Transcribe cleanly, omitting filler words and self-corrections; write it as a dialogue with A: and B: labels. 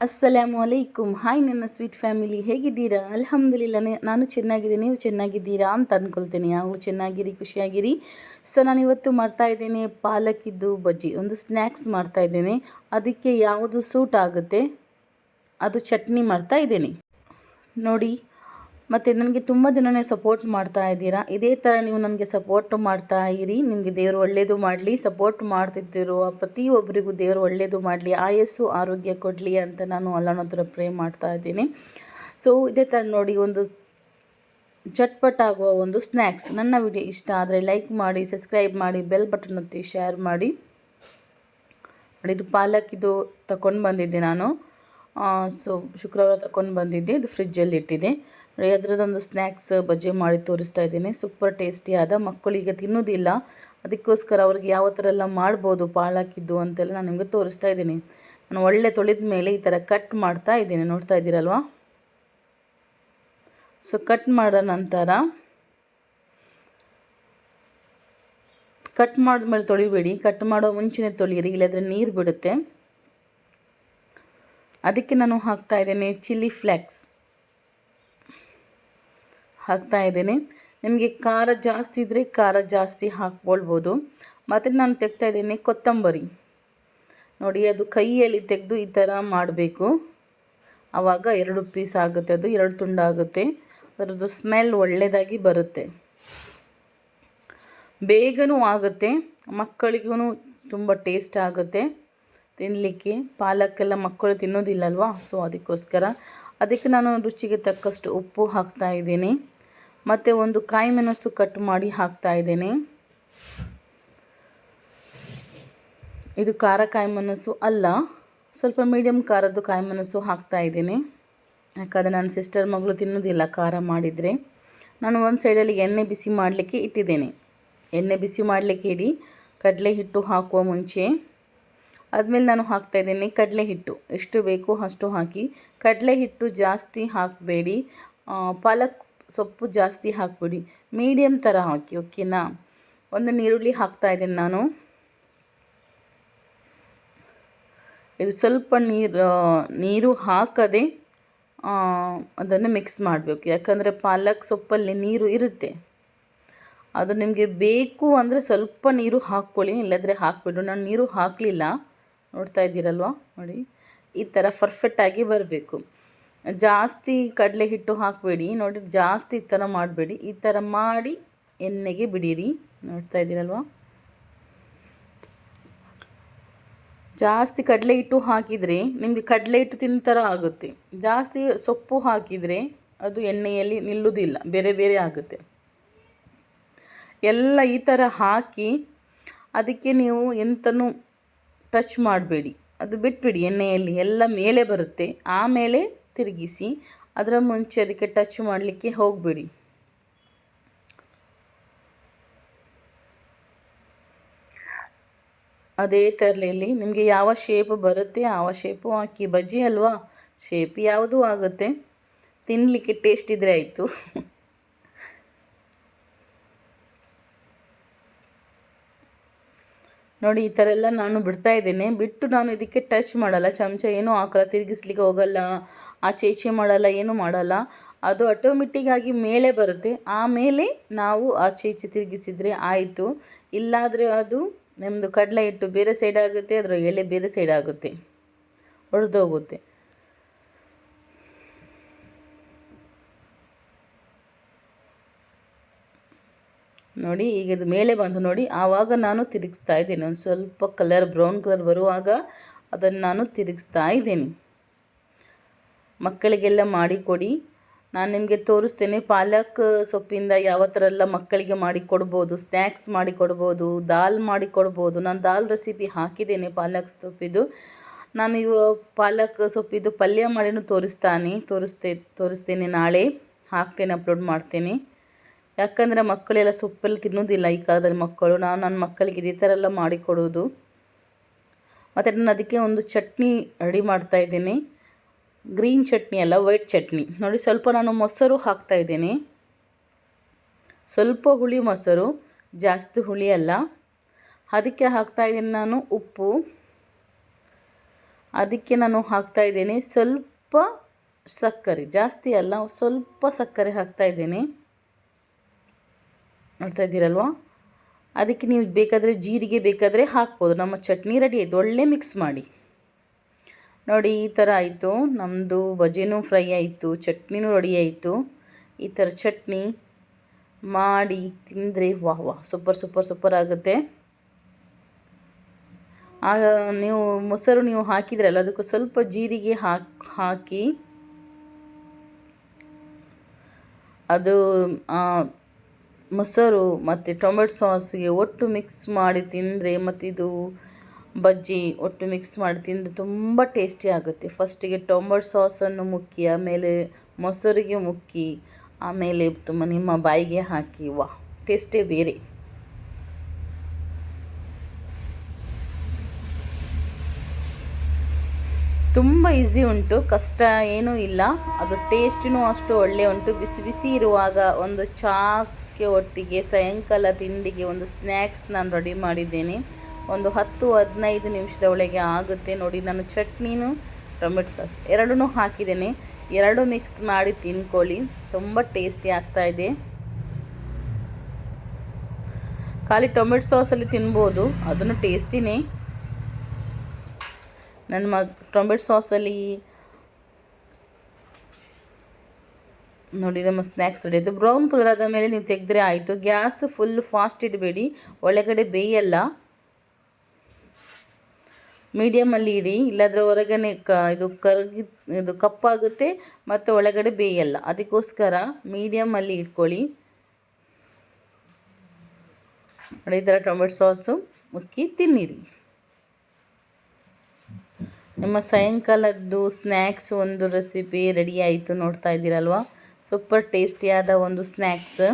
A: ಅಸ್ಸಲಾಮು ಅಲೈಕುಮ್. Hi ನನ್ನ sweet family, ಹೇಗಿದ್ದೀರಾ? ಅಲ್ಹಮ್ದುಲಿಲ್ಲ, ನಾನು ಚೆನ್ನಾಗಿದ್ದೀನಿ. ನೀವು ಚೆನ್ನಾಗಿದ್ದೀರಾ ಅಂತ ಅಂದ್ಕೊಳ್ತೀನಿ. ಯಾವಾಗಲೂ ಚೆನ್ನಾಗಿರಿ, ಖುಷಿಯಾಗಿರಿ. ಸೊ ನಾನಿವತ್ತು ಮಾಡ್ತಾಯಿದ್ದೇನೆ ಪಾಲಕ್ಕಿದ್ದು ಬಜ್ಜಿ, ಒಂದು ಸ್ನ್ಯಾಕ್ಸ್ ಮಾಡ್ತಾಯಿದ್ದೇನೆ. ಅದಕ್ಕೆ ಯಾವುದು ಸೂಟ್ ಆಗುತ್ತೆ ಅದು ಚಟ್ನಿ ಮಾಡ್ತಾಯಿದ್ದೇನೆ ನೋಡಿ. ಮತ್ತು ನನಗೆ ತುಂಬ ಜನನೇ ಸಪೋರ್ಟ್ ಮಾಡ್ತಾ ಇದ್ದೀರಾ. ಇದೇ ಥರ ನೀವು ನನಗೆ ಸಪೋರ್ಟ್ ಮಾಡ್ತಾ ಇರಿ. ನಿಮಗೆ ದೇವರು ಒಳ್ಳೆಯದು ಮಾಡಲಿ. ಸಪೋರ್ಟ್ ಮಾಡ್ತಿದ್ದಿರುವ ಪ್ರತಿಯೊಬ್ಬರಿಗೂ ದೇವರು ಒಳ್ಳೆಯದು ಮಾಡಲಿ, ಆಯಸ್ಸು ಆರೋಗ್ಯ ಕೊಡಲಿ ಅಂತ ನಾನು ಅಲ್ಲಾಹನ ಹತ್ರ ಪ್ರೇ ಮಾಡ್ತಾ ಇದ್ದೀನಿ. ಸೊ ಇದೇ ಥರ ನೋಡಿ, ಒಂದು ಚಟ್ಪಟ್ ಆಗುವ ಒಂದು ಸ್ನ್ಯಾಕ್ಸ್. ನನ್ನ ವಿಡಿಯೋ ಇಷ್ಟ ಆದರೆ ಲೈಕ್ ಮಾಡಿ, ಸಬ್ಸ್ಕ್ರೈಬ್ ಮಾಡಿ, ಬೆಲ್ ಬಟನ್ ಒತ್ತಿ ಶೇರ್ ಮಾಡಿ. ಇದು ಪಾಲಕ್ಕಿದು ತಗೊಂಡು ಬಂದಿದ್ದೆ ನಾನು. ಸೊ ಶುಕ್ರವಾರ ತಗೊಂಡು ಬಂದಿದ್ದೆ. ಇದು ಫ್ರಿಜ್ಜಲ್ಲಿ ಇಟ್ಟಿದೆ. ಅದರದ್ದೊಂದು ಸ್ನ್ಯಾಕ್ಸ್ ಬಜ್ಜಿ ಮಾಡಿ ತೋರಿಸ್ತಾ ಇದ್ದೀನಿ. ಸೂಪರ್ ಟೇಸ್ಟಿಯಾದ, ಮಕ್ಕಳಿಗೆ ತಿನ್ನೋದಿಲ್ಲ, ಅದಕ್ಕೋಸ್ಕರ ಅವ್ರಿಗೆ ಯಾವ ಥರ ಎಲ್ಲ ಮಾಡ್ಬೋದು ಪಾಲಕ್ಕಿದ್ದು ಅಂತೆಲ್ಲ ನಾನು ನಿಮಗೆ ತೋರಿಸ್ತಾ ಇದ್ದೀನಿ. ನಾನು ಒಳ್ಳೆ ತೊಳೆದ ಮೇಲೆ ಈ ಥರ ಕಟ್ ಮಾಡ್ತಾ ಇದ್ದೀನಿ, ನೋಡ್ತಾ ಇದ್ದೀರಲ್ವ. ಸೊ ಕಟ್ ಮಾಡಿದ ನಂತರ ಕಟ್ ಮಾಡಿದ್ಮೇಲೆ ತೊಳಿಬೇಡಿ, ಕಟ್ ಮಾಡೋ ಮುಂಚೆನೇ ತೊಳಿಯಿರಿ, ಇಲ್ಲದ್ರೆ ನೀರು ಬಿಡುತ್ತೆ. ಅದಕ್ಕೆ ನಾನು ಹಾಕ್ತಾ ಇದ್ದೇನೆ ಚಿಲ್ಲಿ ಫ್ಲೇಕ್ಸ್ ಹಾಕ್ತಾ ಇದ್ದೇನೆ. ನಿಮಗೆ ಖಾರ ಜಾಸ್ತಿ ಇದ್ದರೆ ಖಾರ ಜಾಸ್ತಿ ಹಾಕ್ಕೊಳ್ಬೋದು. ಮತ್ತು ನಾನು ತೆಗ್ತಾ ಇದ್ದೀನಿ ಕೊತ್ತಂಬರಿ. ನೋಡಿ, ಅದು ಕೈಯಲ್ಲಿ ತೆಗೆದು ಈ ಥರ ಮಾಡಬೇಕು. ಆವಾಗ 2 ಪೀಸ್ ಆಗುತ್ತೆ, ಅದು 2 ತುಂಡಾಗುತ್ತೆ. ಅದರದ್ದು ಸ್ಮೆಲ್ ಒಳ್ಳೆಯದಾಗಿ ಬರುತ್ತೆ, ಬೇಗನೂ ಆಗುತ್ತೆ, ಮಕ್ಕಳಿಗೂ ತುಂಬ ಟೇಸ್ಟ್ ಆಗುತ್ತೆ ತಿನ್ನಲಿಕ್ಕೆ. ಪಾಲಕ್ಕೆಲ್ಲ ಮಕ್ಕಳು ತಿನ್ನೋದಿಲ್ಲಲ್ವಾ, ಸೊ ಅದಕ್ಕೆ ನಾನು ರುಚಿಗೆ ತಕ್ಕಷ್ಟು ಉಪ್ಪು ಹಾಕ್ತಾ ಇದ್ದೀನಿ. ಮತ್ತು ಒಂದು ಕಾಯಿ ಮೆಣಸು ಕಟ್ ಮಾಡಿ ಹಾಕ್ತಾ ಇದ್ದೇನೆ. ಇದು ಖಾರ ಕಾಯಿ ಮೆಣಸು ಅಲ್ಲ, ಸ್ವಲ್ಪ ಮೀಡಿಯಮ್ ಖಾರದ್ದು ಕಾಯಿ ಮೆಣಸು ಹಾಕ್ತಾ ಇದ್ದೇನೆ. ಯಾಕಂದರೆ ನನ್ನ ಸಿಸ್ಟರ್ ಮಗಳು ತಿನ್ನೋದಿಲ್ಲ ಖಾರ ಮಾಡಿದರೆ. ನಾನು ಒಂದು ಸೈಡಲ್ಲಿ ಎಣ್ಣೆ ಬಿಸಿ ಮಾಡಲಿಕ್ಕೆ ಇಟ್ಟಿದ್ದೇನೆ. ಎಣ್ಣೆ ಬಿಸಿ ಮಾಡಲಿಕ್ಕೆ ಇಡಿ, ಕಡಲೆ ಹಿಟ್ಟು ಹಾಕುವ ಮುಂಚೆ. ಆದಮೇಲೆ ನಾನು ಹಾಕ್ತಾಯಿದ್ದೀನಿ ಕಡಲೆ ಹಿಟ್ಟು. ಎಷ್ಟು ಬೇಕೋ ಅಷ್ಟು ಹಾಕಿ. ಕಡಲೆ ಹಿಟ್ಟು ಜಾಸ್ತಿ ಹಾಕಬೇಡಿ, ಪಾಲಕ್ ಸೊಪ್ಪು ಜಾಸ್ತಿ ಹಾಕಬೇಡಿ, ಮೀಡಿಯಮ್ ಥರ ಹಾಕಿ, ಓಕೆನಾ. ಒಂದು ನೀರುಳ್ಳಿ ಹಾಕ್ತಾಯಿದ್ದೀನಿ ನಾನು. ಇದು ಸ್ವಲ್ಪ ನೀರು ಹಾಕದೆ ಅದನ್ನು ಮಿಕ್ಸ್ ಮಾಡಬೇಕು. ಯಾಕಂದರೆ ಪಾಲಕ್ ಸೊಪ್ಪಲ್ಲಿ ನೀರು ಇರುತ್ತೆ. ಅದು ನಿಮಗೆ ಬೇಕು ಅಂದರೆ ಸ್ವಲ್ಪ ನೀರು ಹಾಕ್ಕೊಳ್ಳಿ, ಇಲ್ಲದ್ರೆ ಹಾಕ್ಬಿಡು. ನಾನು ನೀರು ಹಾಕಲಿಲ್ಲ, ನೋಡ್ತಾ ಇದ್ದೀರಲ್ವ. ನೋಡಿ, ಈ ಥರ ಪರ್ಫೆಕ್ಟಾಗಿ ಬರಬೇಕು. ಜಾಸ್ತಿ ಕಡಲೆ ಹಿಟ್ಟು ಹಾಕಬೇಡಿ, ನೋಡಿ ಜಾಸ್ತಿ ಈ ಥರ ಮಾಡಬೇಡಿ. ಈ ಥರ ಮಾಡಿ ಎಣ್ಣೆಗೆ ಬಿಡಿರಿ, ನೋಡ್ತಾ ಇದ್ದೀರಲ್ವ. ಜಾಸ್ತಿ ಕಡಲೆ ಹಿಟ್ಟು ಹಾಕಿದರೆ ನಿಮಗೆ ಕಡಲೆ ಹಿಟ್ಟು ತಿನ್ನೋ ಥರ ಆಗುತ್ತೆ. ಜಾಸ್ತಿ ಸೊಪ್ಪು ಹಾಕಿದರೆ ಅದು ಎಣ್ಣೆಯಲ್ಲಿ ನಿಲ್ಲುವುದಿಲ್ಲ, ಬೇರೆ ಬೇರೆ ಆಗುತ್ತೆ. ಎಲ್ಲ ಈ ಥರ ಹಾಕಿ ಅದಕ್ಕೆ ನೀವು ಎಂತನೂ ಟಚ್ ಮಾಡಬೇಡಿ, ಅದು ಬಿಟ್ಬಿಡಿ. ಎಣ್ಣೆಯಲ್ಲಿ ಎಲ್ಲ ಮೇಲೆ ಬರುತ್ತೆ, ಆಮೇಲೆ ತಿರುಗಿಸಿ. ಅದರ ಮುಂಚೆ ಅದಕ್ಕೆ ಟಚ್ ಮಾಡಲಿಕ್ಕೆ ಹೋಗಬೇಡಿ. ಅದೇ ಥರದಲ್ಲಿ ನಿಮಗೆ ಯಾವ ಶೇಪ್ ಬರುತ್ತೆ ಆ ಶೇಪು ಹಾಕಿ. ಬಜ್ಜಿ ಅಲ್ವಾ, ಶೇಪ್ ಯಾವುದೂ ಆಗುತ್ತೆ, ತಿನ್ನಲಿಕ್ಕೆ ಟೇಸ್ಟ್ ಇದ್ದರೆ ಆಯಿತು. ನೋಡಿ, ಈ ಥರ ಎಲ್ಲ ನಾನು ಬಿಡ್ತಾ ಇದ್ದೇನೆ. ಬಿಟ್ಟು ನಾನು ಇದಕ್ಕೆ ಟಚ್ ಮಾಡಲ್ಲ, ಚಮಚ ಏನೂ ಹಾಕಲ್ಲ, ತಿರುಗಿಸ್ಲಿಕ್ಕೆ ಹೋಗಲ್ಲ, ಆಚೆ ಈಚೆ ಮಾಡಲ್ಲ, ಏನೂ ಮಾಡಲ್ಲ. ಅದು ಆಟೋಮೆಟಿಕ್ಕಾಗಿ ಮೇಲೆ ಬರುತ್ತೆ, ಆಮೇಲೆ ನಾವು ಆಚೆ ಈಚೆ ತಿರುಗಿಸಿದರೆ ಆಯಿತು. ಇಲ್ಲಾದರೆ ಅದು ನಮ್ಮದು ಕಡಲೆ ಹಿಟ್ಟು ಬೇರೆ ಸೈಡ್ ಆಗುತ್ತೆ, ಅದರ ಎಲೆ ಬೇರೆ ಸೈಡ್ ಆಗುತ್ತೆ, ಹೊಡೆದೋಗುತ್ತೆ. ನೋಡಿ, ಈಗ ಇದು ಮೇಲೆ ಬಂದು ನೋಡಿ, ಆವಾಗ ನಾನು ತಿರುಗಿಸ್ತಾ ಇದ್ದೀನಿ. ಒಂದು ಸ್ವಲ್ಪ ಬ್ರೌನ್ ಕಲರ್ ಬರುವಾಗ ಅದನ್ನು ನಾನು ತಿರುಗಿಸ್ತಾ ಇದ್ದೀನಿ. ಮಕ್ಕಳಿಗೆಲ್ಲ ಮಾಡಿಕೊಡಿ. ನಾನು ನಿಮಗೆ ತೋರಿಸ್ತೇನೆ ಪಾಲಕ್ ಸೊಪ್ಪಿಂದ ಯಾವ ಥರ ಎಲ್ಲ ಮಕ್ಕಳಿಗೆ ಮಾಡಿಕೊಡ್ಬೋದು, ಸ್ನ್ಯಾಕ್ಸ್ ಮಾಡಿಕೊಡ್ಬೋದು, ದಾಲ್ ಮಾಡಿಕೊಡ್ಬೋದು. ನಾನು ದಾಲ್ ರೆಸಿಪಿ ಹಾಕಿದ್ದೇನೆ ಪಾಲಕ್ ಸೊಪ್ಪಿದು. ನಾನು ಪಾಲಕ್ ಸೊಪ್ಪಿದು ಪಲ್ಯ ಮಾಡಿನೂ ತೋರಿಸ್ತೇನೆ. ನಾಳೆ ಹಾಕ್ತೇನೆ, ಅಪ್ಲೋಡ್ ಮಾಡ್ತೇನೆ. ಯಾಕಂದರೆ ಮಕ್ಕಳೆಲ್ಲ ಸೊಪ್ಪೆಲ್ಲ ತಿನ್ನೋದಿಲ್ಲ ಈ ಕಾಲದಲ್ಲಿ ಮಕ್ಕಳು. ನನ್ನ ಮಕ್ಕಳಿಗೆ ಇದೇ ಥರ ಎಲ್ಲ ಮಾಡಿಕೊಡೋದು. ಮತ್ತು ನಾನು ಅದಕ್ಕೆ ಒಂದು ಚಟ್ನಿ ರೆಡಿ ಮಾಡ್ತಾಯಿದ್ದೇನೆ. ಗ್ರೀನ್ ಚಟ್ನಿ ಅಲ್ಲ, ವೈಟ್ ಚಟ್ನಿ. ನೋಡಿ, ಸ್ವಲ್ಪ ನಾನು ಮೊಸರು ಹಾಕ್ತಾಯಿದ್ದೇನೆ, ಸ್ವಲ್ಪ ಹುಳಿ ಮೊಸರು, ಜಾಸ್ತಿ ಹುಳಿ ಅಲ್ಲ. ಅದಕ್ಕೆ ಹಾಕ್ತಾಯಿದ್ದೀನಿ ನಾನು ಉಪ್ಪು. ಅದಕ್ಕೆ ನಾನು ಹಾಕ್ತಾಯಿದ್ದೇನೆ ಸ್ವಲ್ಪ ಸಕ್ಕರೆ, ಜಾಸ್ತಿ ಅಲ್ಲ, ಸ್ವಲ್ಪ ಸಕ್ಕರೆ ಹಾಕ್ತಾಯಿದ್ದೇನೆ. ನೋಡ್ತಾ ಇದ್ದೀರಲ್ವ. ಅದಕ್ಕೆ ನೀವು ಬೇಕಾದರೆ ಜೀರಿಗೆ ಬೇಕಾದರೆ ಹಾಕ್ಬೋದು. ನಮ್ಮ ಚಟ್ನಿ ರೆಡಿ ಆಯಿತು. ಒಳ್ಳೆ ಮಿಕ್ಸ್ ಮಾಡಿ ನೋಡಿ. ಈ ಥರ ಆಯಿತು ನಮ್ಮದು. ಬಜೆನೂ ಫ್ರೈ ಆಯಿತು, ಚಟ್ನಿನೂ ರೆಡಿ ಆಯಿತು. ಈ ಥರ ಚಟ್ನಿ ಮಾಡಿ ತಿಂದರೆ ವಾಹ್ ವಾಹ್ ಸೂಪರ್ ಸೂಪರ್ ಸೂಪರ್ ಆಗುತ್ತೆ. ನೀವು ಮೊಸರು ನೀವು ಹಾಕಿದ್ರಲ್ಲ, ಅದಕ್ಕೂ ಸ್ವಲ್ಪ ಜೀರಿಗೆ ಹಾಕಿ ಅದು ಮೊಸರು ಮತ್ತು ಟೊಮೆಟೊ ಸಾಸಿಗೆ ಒಟ್ಟು ಮಿಕ್ಸ್ ಮಾಡಿ ತಿಂದರೆ, ಮತ್ತು ಇದು ಬಜ್ಜಿ ಒಟ್ಟು ಮಿಕ್ಸ್ ಮಾಡಿ ತಿಂದರೆ ತುಂಬ ಟೇಸ್ಟಿ ಆಗುತ್ತೆ. ಫಸ್ಟಿಗೆ ಟೊಮೆಟೊ ಸಾಸನ್ನು ಮುಕ್ಕಿ, ಆಮೇಲೆ ಮೊಸರಿಗೆ ಮುಕ್ಕಿ, ಆಮೇಲೆ ನಿಮ್ಮ ಬಾಯಿಗೆ ಹಾಕಿ, ವಾಹ್ ಟೇಸ್ಟೇ ಬೇರೆ. ತುಂಬ ಈಸಿ ಉಂಟು, ಕಷ್ಟ ಏನೂ ಇಲ್ಲ. ಅದು ಟೇಸ್ಟಿನೂ ಅಷ್ಟು ಒಳ್ಳೆ ಉಂಟು. ಬಿಸಿ ಬಿಸಿ ಇರುವಾಗ ಒಂದು ಚಾಕ್ಕೆ ಒಟ್ಟಿಗೆ ಸಾಯಂಕಾಲ ತಿಂಡಿಗೆ ಒಂದು ಸ್ನ್ಯಾಕ್ಸ್ ನಾನು ರೆಡಿ ಮಾಡಿದ್ದೇನೆ. ಒಂದು 10-15 ನಿಮಿಷದ ಒಳಗೆ ಆಗುತ್ತೆ ನೋಡಿ. ನಾನು ಚಟ್ನಿನೂ ಟೊಮೆಟೊ ಸಾಸ್ ಎರಡೂ ಹಾಕಿದ್ದೇನೆ. ಎರಡು ಮಿಕ್ಸ್ ಮಾಡಿ ತಿನ್ಕೊಳ್ಳಿ, ತುಂಬ ಟೇಸ್ಟಿ ಆಗ್ತಾಯಿದೆ. ಖಾಲಿ ಟೊಮೆಟೊ ಸಾಸಲ್ಲಿ ತಿನ್ಬೋದು, ಅದನ್ನು ಟೇಸ್ಟಿನೇ. ನನ್ನ ಟೊಮೆಟೊ ಸಾಸಲ್ಲಿ ನೋಡಿ ನಮ್ಮ ಸ್ನ್ಯಾಕ್ಸ್ ರೆಡಿ ಆಯಿತು. ಬ್ರೌನ್ ಕಲರ್ ಆದ ಮೇಲೆ ನೀವು ತೆಗೆದ್ರೆ ಆಯಿತು. ಗ್ಯಾಸ್ ಫುಲ್ ಫಾಸ್ಟ್ ಇಡಬೇಡಿ, ಒಳಗಡೆ ಬೇಯಲ್ಲ. ಮೀಡಿಯಮಲ್ಲಿ ಇಡಿ, ಇಲ್ಲಾಂದರೆ ಹೊರಗನೆ ಇದು ಕಪ್ಪಾಗುತ್ತೆ ಮತ್ತು ಒಳಗಡೆ ಬೇಯಲ್ಲ. ಅದಕ್ಕೋಸ್ಕರ ಮೀಡಿಯಮಲ್ಲಿ ಇಟ್ಕೊಳ್ಳಿ. ನೋಡಿ ಈ ಥರ ಟೊಮೆಟೊ ಸಾಸು ಮುಕ್ಕಿ ತಿನ್ನಿರಿ. ನಿಮ್ಮ ಸಾಯಂಕಾಲದ್ದು ಸ್ನ್ಯಾಕ್ಸ್ ಒಂದು ರೆಸಿಪಿ ರೆಡಿ ಆಯಿತು. ನೋಡ್ತಾ ಇದ್ದೀರಲ್ವ, ಸೂಪರ್ ಟೇಸ್ಟಿಯಾದ ಒಂದು ಸ್ನ್ಯಾಕ್ಸ್.